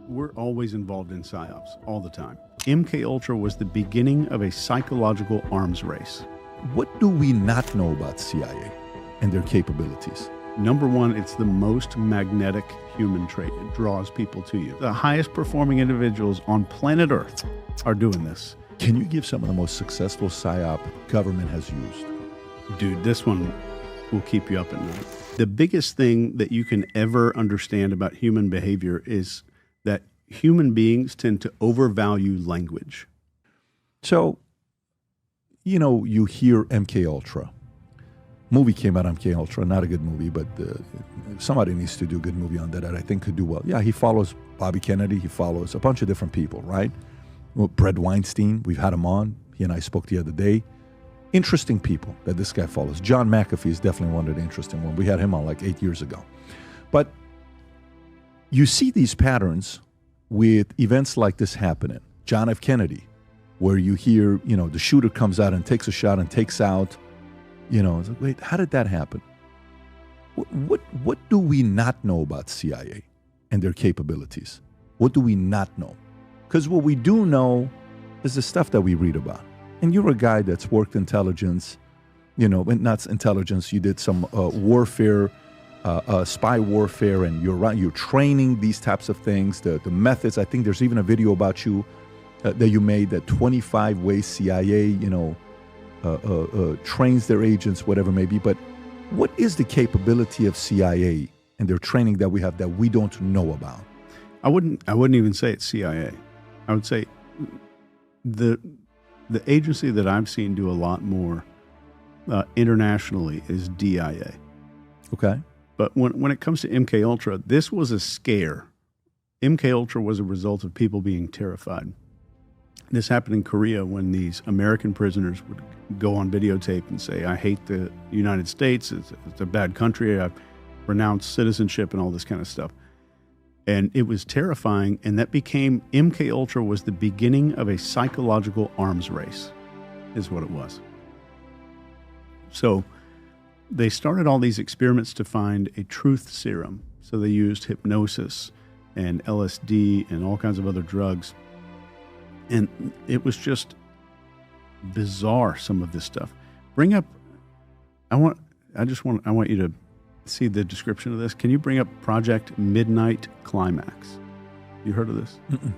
We're always involved in psyops, all the time. MKUltra was the beginning of a psychological arms race. What do we not know about CIA and their capabilities? Number one, it's the most magnetic human trait. It draws people to you. The highest performing individuals on planet Earth are doing this. Can you give some of the most successful psyop government has used? Dude, this one will keep you up at night. The biggest thing that you can ever understand about human behavior is that human beings tend to overvalue language. So, you know, you hear MKUltra. Movie came out, MKUltra, not a good movie, but somebody needs to do a good movie on that I think could do well. Yeah, he follows Bobby Kennedy. He follows a bunch of different people, right? Well, Brett Weinstein, we've had him on. He and I spoke the other day. Interesting people that this guy follows. John McAfee is definitely one of the interesting ones. We had him on like 8 years ago. But you see these patterns with events like this happening. John F. Kennedy, where you hear, you know, the shooter comes out and takes a shot and takes out, you know, it's like, wait, how did that happen? What do we not know about CIA and their capabilities? What do we not know? Because what we do know is the stuff that we read about. And you're a guy that's worked intelligence, you know, not intelligence, you did some warfare, spy warfare, and you're training these types of things, the methods. I think there's even a video about you that you made, that 25 ways CIA, you know, trains their agents, whatever it may be. But what is the capability of CIA and their training that we have that we don't know about? I wouldn't even say it's CIA. I would say the agency that I've seen do a lot more internationally is DIA. Okay. But when it comes to MKUltra, this was a scare. MKUltra was a result of people being terrified. This happened in Korea when these American prisoners would go on videotape and say, I hate the United States, it's a bad country, I renounce citizenship and all this kind of stuff. And it was terrifying, and that became, MKUltra was the beginning of a psychological arms race, is what it was. So they started all these experiments to find a truth serum. So they used hypnosis and LSD and all kinds of other drugs. And it was just bizarre, some of this stuff. I want you to see the description of this. Can you bring up Project Midnight Climax? You heard of this? Mm-mm.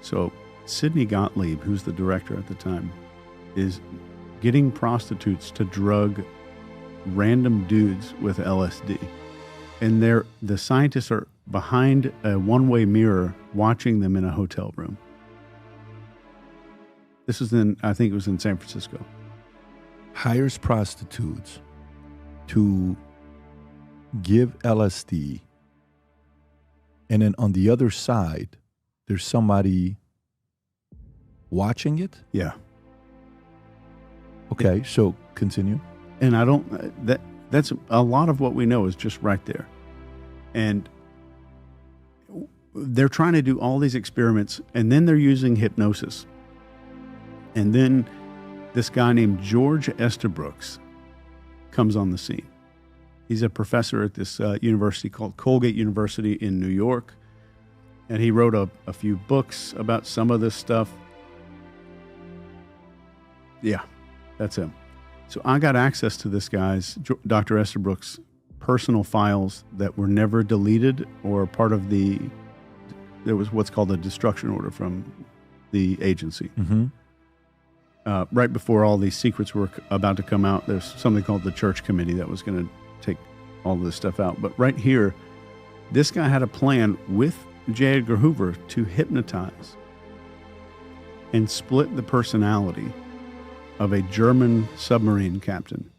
So Sidney Gottlieb, who's the director at the time, is getting prostitutes to drug random dudes with LSD. And the scientists are behind a one-way mirror watching them in a hotel room. This is I think it was in San Francisco. Hires prostitutes to give LSD, and then on the other side, there's somebody watching it? Yeah. Okay, so continue. And that's a lot of what we know is just right there. And they're trying to do all these experiments, and then they're using hypnosis. And then this guy named George Estabrooks comes on the scene. He's a professor at this university called Colgate University in New York. And he wrote a few books about some of this stuff. Yeah, that's him. So I got access to this guy's, Dr. Estabrooks' personal files that were never deleted or part of there was what's called a destruction order from the agency. Mm-hmm. Right before all these secrets were about to come out, there's something called the Church Committee that was going to take all of this stuff out. But right here, this guy had a plan with J. Edgar Hoover to hypnotize and split the personality of a German submarine captain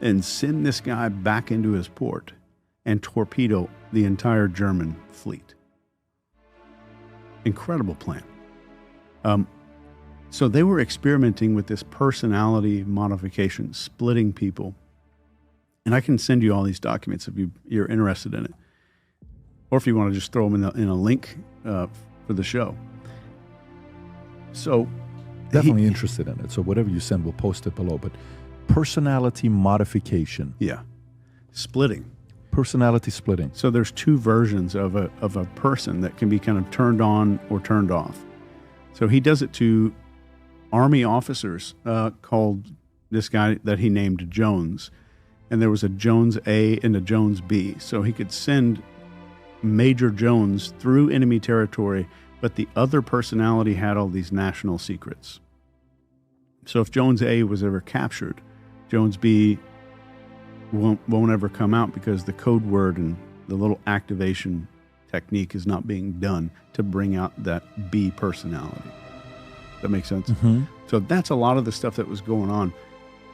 and send this guy back into his port and torpedo the entire German fleet. Incredible plan. So they were experimenting with this personality modification, splitting people. And I can send you all these documents if you're interested in it. Or if you want to just throw them in a link for the show. So Definitely interested in it. So whatever you send, we'll post it below. But personality modification. Yeah. Splitting. Personality splitting. So there's two versions of a person that can be kind of turned on or turned off. So he does it to Army officers, called this guy that he named Jones. And there was a Jones A and a Jones B. So he could send Major Jones through enemy territory, but the other personality had all these national secrets. So if Jones A was ever captured, Jones B won't ever come out because the code word and the little activation technique is not being done to bring out that B personality. That makes sense? Mm-hmm. So that's a lot of the stuff that was going on.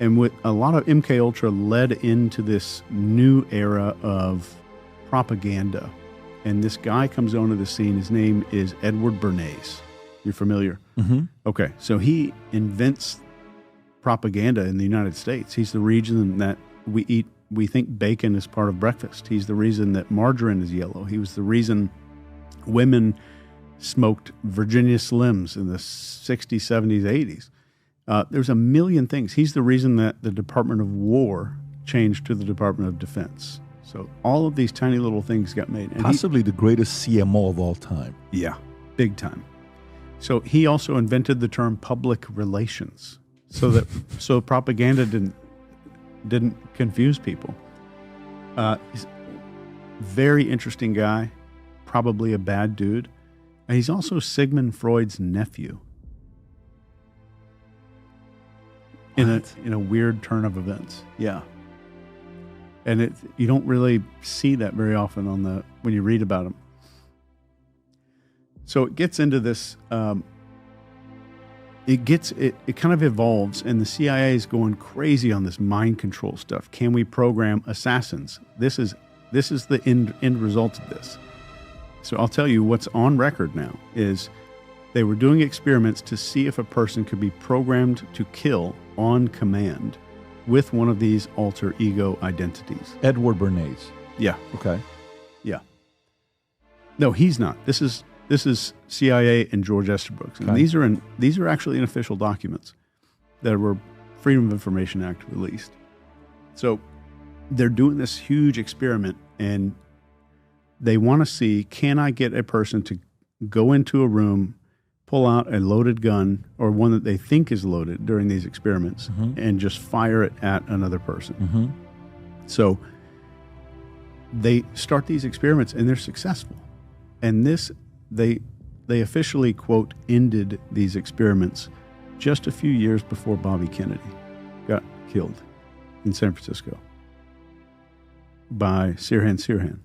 And with a lot of MK Ultra led into this new era of propaganda. And this guy comes onto the scene. His name is Edward Bernays. You're familiar? Mm-hmm. Okay, so he invents propaganda in the United States. He's the reason that we think bacon is part of breakfast. He's the reason that margarine is yellow. He was the reason women smoked Virginia Slims in the 60s, 70s, 80s. There's a million things. He's the reason that the Department of War changed to the Department of Defense. So all of these tiny little things got made. And possibly the greatest CMO of all time. Yeah, big time. So he also invented the term public relations, so propaganda didn't confuse people. He's a very interesting guy, probably a bad dude. And he's also Sigmund Freud's nephew. In a weird turn of events. Yeah. And you don't really see that very often when you read about him. So it gets into this, it kind of evolves, and the CIA is going crazy on this mind control stuff. Can we program assassins? This is the end result of this. So I'll tell you what's on record now is they were doing experiments to see if a person could be programmed to kill on command with one of these alter ego identities. Edward Bernays. Yeah. Okay. Yeah. No, he's not. This is CIA and George Estabrooks. And Okay. these are actually in official documents that were Freedom of Information Act released. So they're doing this huge experiment, and they want to see, can I get a person to go into a room, pull out a loaded gun or one that they think is loaded during these experiments, and just fire it at another person. Mm-hmm. So they start these experiments and they're successful. And they officially, quote, ended these experiments just a few years before Bobby Kennedy got killed in San Francisco by Sirhan.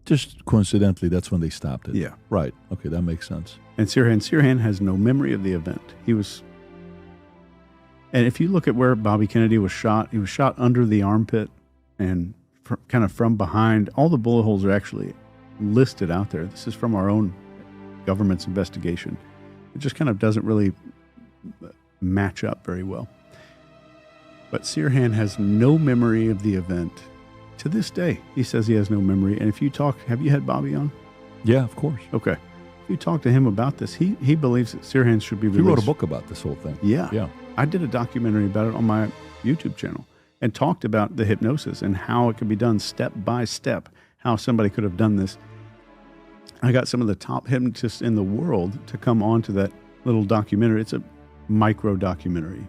Just coincidentally, that's when they stopped it. Yeah. Right. Okay, that makes sense. And Sirhan has no memory of the event. And if you look at where Bobby Kennedy was shot, he was shot under the armpit and kind of from behind. All the bullet holes are actually listed out there. This is from our own government's investigation. It just kind of doesn't really match up very well. But Sirhan has no memory of the event. To this day, he says he has no memory. And if you talk, have you had Bobby on? Yeah, of course. Okay. If you talk to him about this, he believes that Sirhan should be released. He wrote a book about this whole thing. Yeah. Yeah. I did a documentary about it on my YouTube channel and talked about the hypnosis and how it could be done step by step, how somebody could have done this. I got some of the top hypnotists in the world to come on to that little documentary. It's a micro documentary.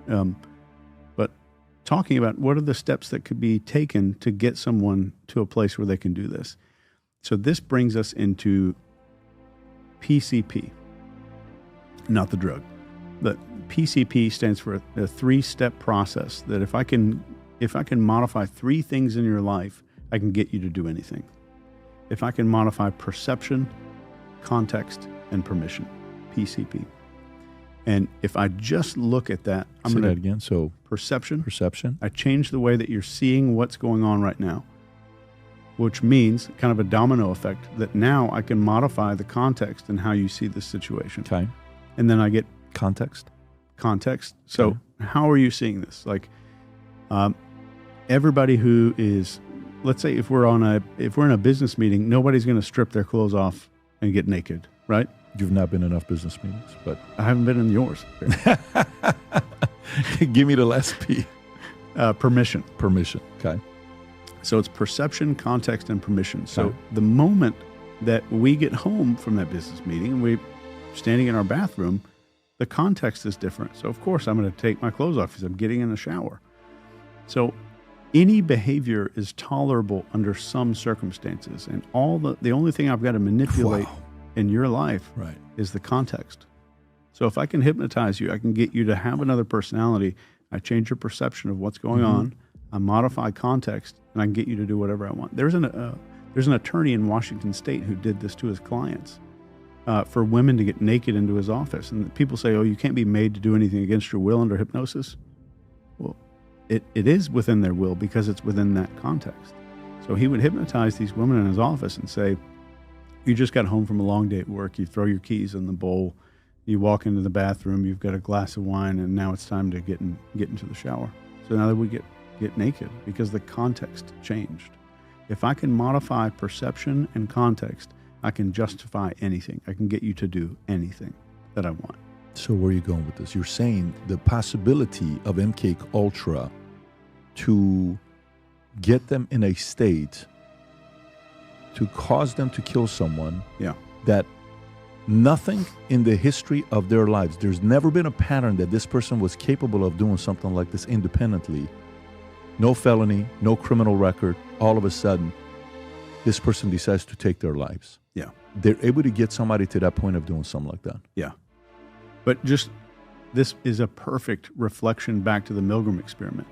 But talking about what are the steps that could be taken to get someone to a place where they can do this. So this brings us into PCP, not the drug. But PCP stands for a three-step process that if I can modify three things in your life, I can get you to do anything. If I can modify perception, context, and permission, PCP. And if I just look at that, I'm going to that again. So perception. I change the way that you're seeing what's going on right now, which means kind of a domino effect that now I can modify the context and how you see this situation. Okay. And then I get context. So Okay. How are you seeing this? Like, everybody who is, let's say if we're in a business meeting, nobody's going to strip their clothes off and get naked, right? You've not been in enough business meetings, but I haven't been in yours. give me the last P. Permission. Permission. Okay. So it's perception, context, and permission. So the moment that we get home from that business meeting and we're standing in our bathroom, the context is different. So of course I'm going to take my clothes off because I'm getting in the shower. So any behavior is tolerable under some circumstances, and the only thing I've got to manipulate in your life is the context. So if I can hypnotize you, I can get you to have another personality. I change your perception of what's going on. I modify context, and I can get you to do whatever I want. There's an attorney in Washington State who did this to his clients for women to get naked into his office. And people say, oh, you can't be made to do anything against your will under hypnosis. Well, it is within their will because it's within that context. So he would hypnotize these women in his office and say, you just got home from a long day at work. You throw your keys in the bowl. You walk into the bathroom. You've got a glass of wine, and now it's time to get into the shower. So now that we get naked because the context changed. If I can modify perception and context, I can justify anything. I can get you to do anything that I want. So where are you going with this? You're saying the possibility of MK Ultra to get them in a state to cause them to kill someone that nothing in the history of their lives, there's never been a pattern that this person was capable of doing something like this independently. No felony, no criminal record. All of a sudden, this person decides to take their lives. Yeah. They're able to get somebody to that point of doing something like that. Yeah. But this is a perfect reflection back to the Milgram experiment.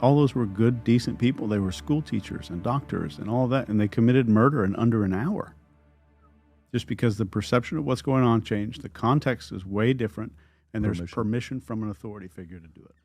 All those were good, decent people. They were school teachers and doctors and all of that, and they committed murder in under an hour. Just because the perception of what's going on changed, the context is way different, and there's permission from an authority figure to do it.